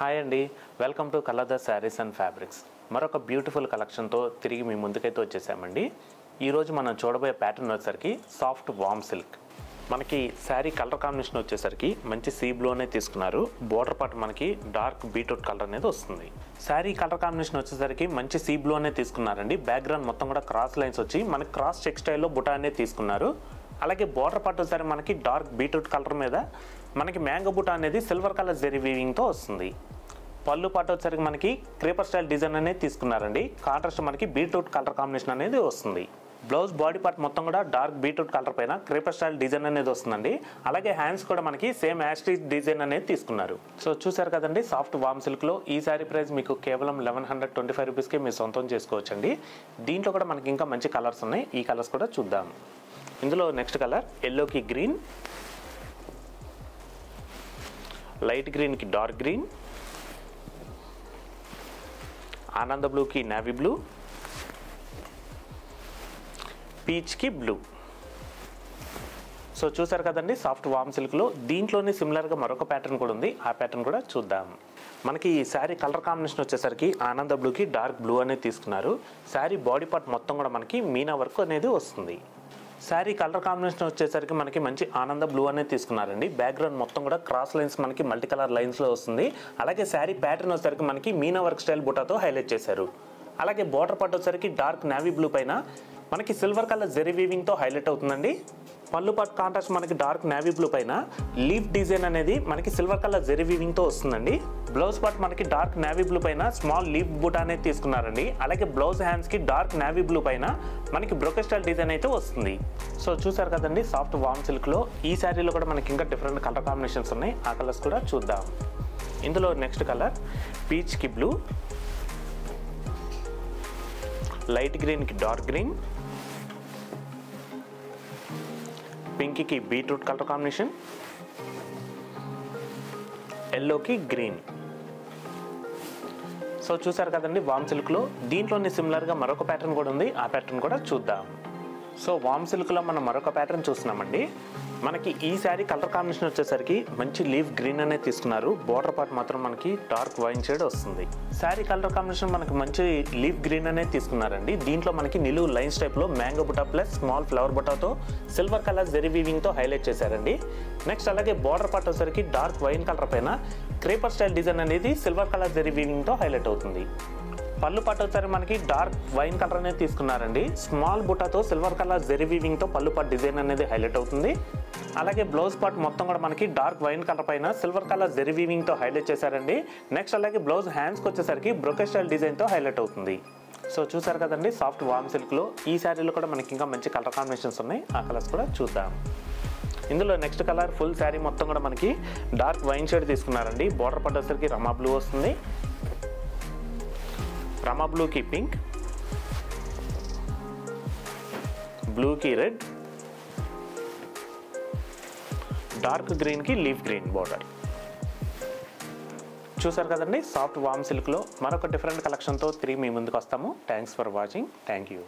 Hi అండి, welcome to colours saris and fabrics. మరొక beautiful కలెక్షన్తో తిరిగి మీ ముందుకైతే వచ్చేసామండి. ఈరోజు మనం చూడబోయే ప్యాటర్న్ వచ్చేసరికి సాఫ్ట్ వామ్ సిల్క్. మనకి శారీ కలర్ కాంబినేషన్ వచ్చేసరికి మంచి సీ బ్లూనే తీసుకున్నారు. బోర్డర్ పార్ట్ మనకి డార్క్ బీట్రూట్ కలర్ అనేది వస్తుంది. శారీ కలర్ కాంబినేషన్ వచ్చేసరికి మంచి సీ బ్లూ అనేది తీసుకున్నారండి. బ్యాక్గ్రౌండ్ మొత్తం కూడా క్రాస్ లైన్స్ వచ్చి మనకి క్రాస్ చెక్ స్టైల్లో బుటా అనేది తీసుకున్నారు. అలాగే బోర్డర్ పార్ట్ వచ్చేసరికి మనకి డార్క్ బీట్రూట్ కలర్ మీద మనకి మ్యాంగో బుటా అనేది సిల్వర్ కలర్ జెరీ వీవింగ్తో వస్తుంది. పళ్ళు పార్ట్ వచ్చేసరికి మనకి క్రీపర్ స్టైల్ డిజైన్ అనేది తీసుకున్నారండి. కాంట్రాస్ట్ మనకి బీట్రూట్ కలర్ కాంబినేషన్ అనేది వస్తుంది. బ్లౌజ్ బాడీ పార్ట్ మొత్తం కూడా డార్క్ బీట్రూట్ కలర్ పైన క్రీపర్ స్టైల్ డిజైన్ అనేది వస్తుందండి. అలాగే హ్యాండ్స్ కూడా మనకి సేమ్ యాస్టిక్ డిజైన్ అనేది తీసుకున్నారు. సో చూసారు కదండి, సాఫ్ట్ వామ్ సిల్క్లో ఈ శారీ ప్రైస్ మీకు కేవలం 1125 రూపీస్కి మీరు సొంతం చేసుకోవచ్చండి. దీంట్లో కూడా మనకి ఇంకా మంచి కలర్స్ ఉన్నాయి. ఈ కలర్స్ కూడా చూద్దాం. ఇందులో నెక్స్ట్ కలర్ ఎల్లోకి గ్రీన్, లైట్ గ్రీన్కి డార్క్ గ్రీన్, ఆనంద బ్లూకి నేవీ బ్లూ, పీచ్కి బ్లూ. సో చూసారు కదండి, సాఫ్ట్ వామ్ సిల్క్లో దీంట్లోనే సిమిలర్గా మరొక ప్యాటర్న్ కూడా ఉంది. ఆ ప్యాటర్న్ కూడా చూద్దాం. మనకి ఈ శారీ కలర్ కాంబినేషన్ వచ్చేసరికి ఆనంద బ్లూకి డార్క్ బ్లూ అనేది తీసుకున్నారు. శారీ బాడీ పార్ట్ మొత్తం కూడా మనకి మీనా వర్క్ అనేది వస్తుంది. శారీ కలర్ కాంబినేషన్ వచ్చేసరికి మనకి మంచి ఆనంద బ్లూ అనేది తీసుకున్నారండి. బ్యాక్గ్రౌండ్ మొత్తం కూడా క్రాస్ లైన్స్ మనకి మల్టీ కలర్ లైన్స్లో వస్తుంది. అలాగే శారీ ప్యాటర్న్ వచ్చేసరికి మనకి మీనా వర్క్ స్టైల్ బుటాతో హైలైట్ చేశారు. అలాగే బోర్డర్ పార్ట్ వచ్చేసరికి డార్క్ నేవీ బ్లూ పైన మనకి సిల్వర్ కలర్ జెరీ వీవింగ్తో హైలైట్ అవుతుందండి. పళ్ళు పార్ట్ కాంట్రాస్ట్ మనకి డార్క్ నేవీ బ్లూ పైన లీఫ్ డిజైన్ అనేది మనకి సిల్వర్ కలర్ జెరీ వీవింగ్తో వస్తుందండి. బ్లౌజ్ పార్ట్ మనకి డార్క్ నేవీ బ్లూ పైన స్మాల్ లీఫ్ బూటా అనేది తీసుకున్నారండి. అలాగే బ్లౌజ్ హ్యాండ్స్కి డార్క్ నేవీ బ్లూ పైన మనకి బ్రోకెట్ స్టైల్ డిజైన్ అయితే వస్తుంది. సో చూసారు కదండి, సాఫ్ట్ వామ్ సిల్క్లో ఈ శారీలో కూడా మనకి ఇంకా డిఫరెంట్ కలర్ కాంబినేషన్స్ ఉన్నాయి. ఆ కలర్స్ కూడా చూద్దాం. ఇందులో నెక్స్ట్ కలర్ పీచ్కి బ్లూ, లైట్ గ్రీన్కి డార్క్ గ్రీన్, పింక్కి బీట్రూట్ కలర్ కాంబినేషన్, ఎల్లోకి గ్రీన్. సో చూసారు కదండి, వామ్ సిల్క్లో దీంట్లోనే సిమిలర్గా మరొక ప్యాటర్న్ కూడా ఉంది. ఆ ప్యాటర్న్ కూడా చూద్దాం. సో వామ్ సిల్క్లో మనం మరొక ప్యాటర్న్ చూస్తున్నామండి. మనకి ఈ శారీ కలర్ కాంబినేషన్ వచ్చేసరికి మంచి లీఫ్ గ్రీన్ అనేది తీసుకున్నారు. బోర్డర్ పార్ట్ మాత్రం మనకి డార్క్ వైన్ షేడ్ వస్తుంది. శారీ కలర్ కాంబినేషన్ మనకి మంచి లీఫ్ గ్రీన్ అనేది తీసుకున్నారండి. దీంట్లో మనకి నిలువు లైన్స్ టైప్లో mango buta plus small flower బుటాతో సిల్వర్ కలర్ జెరీ వీవింగ్తో హైలైట్ చేశారండి. నెక్స్ట్ అలాగే బోర్డర్ పార్ట్ వచ్చేసరికి డార్క్ వైన్ కలర్ పైన క్రీపర్ స్టైల్ డిజైన్ అనేది సిల్వర్ కలర్ జెరీ వీవింగ్తో హైలైట్ అవుతుంది. పళ్ళు పాటు వచ్చేసరికి మనకి డార్క్ వైన్ కలర్ అనేది తీసుకున్నారండి. స్మాల్ బుటాతో సిల్వర్ కలర్ జెరీ వీవింగ్తో పళ్ళు పాటు డిజైన్ అనేది హైలైట్ అవుతుంది. అలాగే బ్లౌజ్ పార్ట్ మొత్తం కూడా మనకి డార్క్ వైన్ కలర్ పైన సిల్వర్ కలర్ జెరీ వీవింగ్తో హైలైట్ చేశారండి. నెక్స్ట్ అలాగే బ్లౌజ్ హ్యాండ్స్కి వచ్చేసరికి బ్రోకెట్ స్టైల్ డిజైన్తో హైలైట్ అవుతుంది. సో చూసారు కదండి, సాఫ్ట్ వామ్ సిల్క్లో ఈ శారీలో కూడా మనకి ఇంకా మంచి కలర్ కాంబినేషన్స్ ఉన్నాయి. ఆ కలర్స్ కూడా చూద్దాం. ఇందులో నెక్స్ట్ కలర్ ఫుల్ శారీ మొత్తం కూడా మనకి డార్క్ వైన్ షేడ్ తీసుకున్నారండి. బోర్డర్ పార్ట్ వచ్చేసరికి రమా బ్లూ వస్తుంది. రమా బ్లూకి పింక్, బ్లూకి రెడ్, డార్క్ గ్రీన్కి లీఫ్ గ్రీన్ బోర్డర్. చూసారు కదండి, సాఫ్ట్ వామ్ సిల్క్లో మరొక డిఫరెంట్ కలెక్షన్తో తిరిగి మీ ముందుకు వస్తాము. Thanks for watching. Thank you.